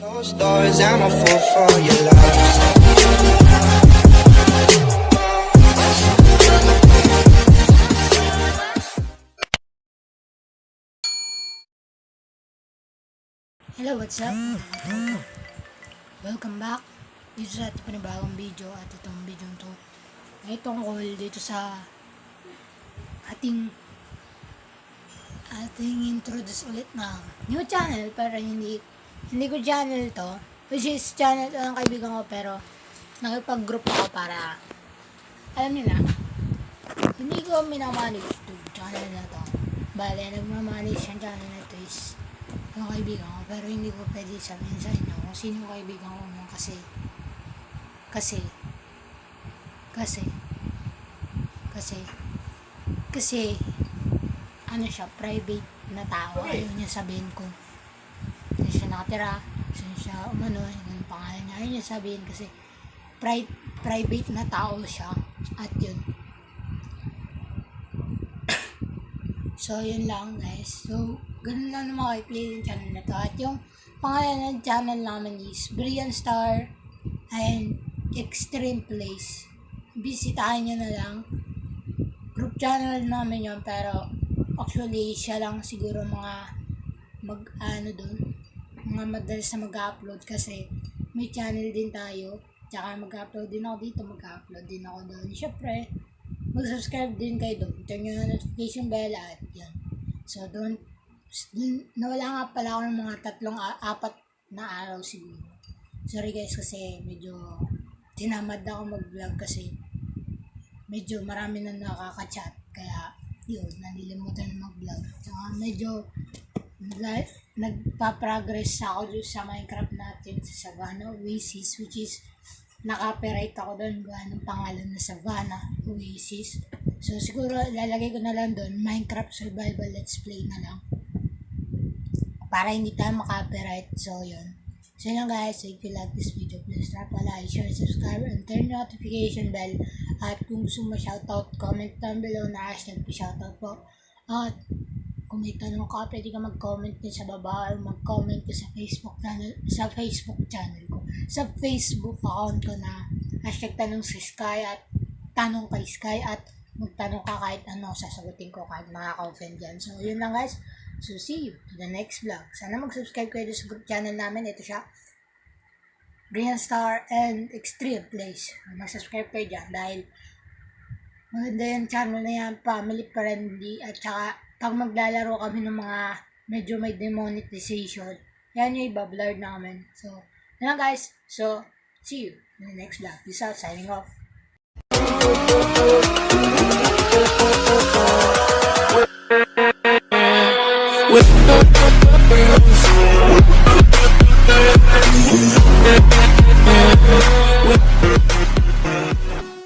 Closed doors, I'm a fool for your love. Hello, what's up? Welcome back dito sa ating panibagong video at itong video to ay tungkol dito sa ating introduce ulit na new channel, pero hindi ko channel to, which is channel to ng kaibigan ko, pero nakipag-group ako para alam niyo na, hindi ko minamanage YouTube channel na to. Bale, nagmamanage yung channel na to is yung kaibigan ko, pero hindi ko pwede sabihin sa inyo kung sino yung kaibigan ko yun kasi ano siya, private na tao. Ayaw niya sabihin ko saan siya nakatira, saan siya umano, yung pangalan niya, ayaw niya sabihin kasi private na tao siya. At yun, so yun lang guys. So ganun lang naman i-play yung channel na to. At yung pangalan ng channel namin is Brian Star and Extreme Place. Bisitahin nyo na lang. Group channel namin yun, pero actually siya lang siguro mga mga madalas na mag-upload kasi may channel din tayo. Tsaka mag-upload din ako dito, mag-upload din ako doon. Siyempre, mag-subscribe din kayo doon. Turn nyo na notification bell at yan. So doon nawala nga pala ako ng mga 3-4 na araw siguro. Sorry guys kasi medyo tinamad ako mag-vlog kasi medyo marami na nakaka-chat, kaya yun, nalilimutan na mag-vlog. Tsaka medyo nagpa-progress ako doon sa Minecraft natin sa Savannah Oasis, which is naka-copyright ako doon gawa ng pangalan na Savannah Oasis. So siguro lalagay ko na lang doon Minecraft Survival Let's Play na lang para hindi tayo maka-copyright. So yun. So yun lang guys. So if you like this video, please drop a like, share, subscribe, and turn notification bell. At kung gusto mo shoutout, comment down below na hashtag shoutout po. At kung may tanong ka, pwede ka mag-comment din sa baba or mag-comment ka sa Facebook channel ko. Sa Facebook account ko na hashtag tanong si Sky at tanong kay Sky, at magtanong ka kahit ano, sasagutin ko kahit nakaka-offend dyan. So yun lang guys. So see you to the next vlog. Sana mag-subscribe kayo sa group channel namin. Ito siya, Brian Star and Extreme Place. Mag-subscribe kayo dyan dahil maganda yung channel na yan, family friendly. At saka pag maglalaro kami ng mga medyo may demonetization, yan yung ibablur namin. So yun lang guys. So see you in the next vlog. Peace out, signing off.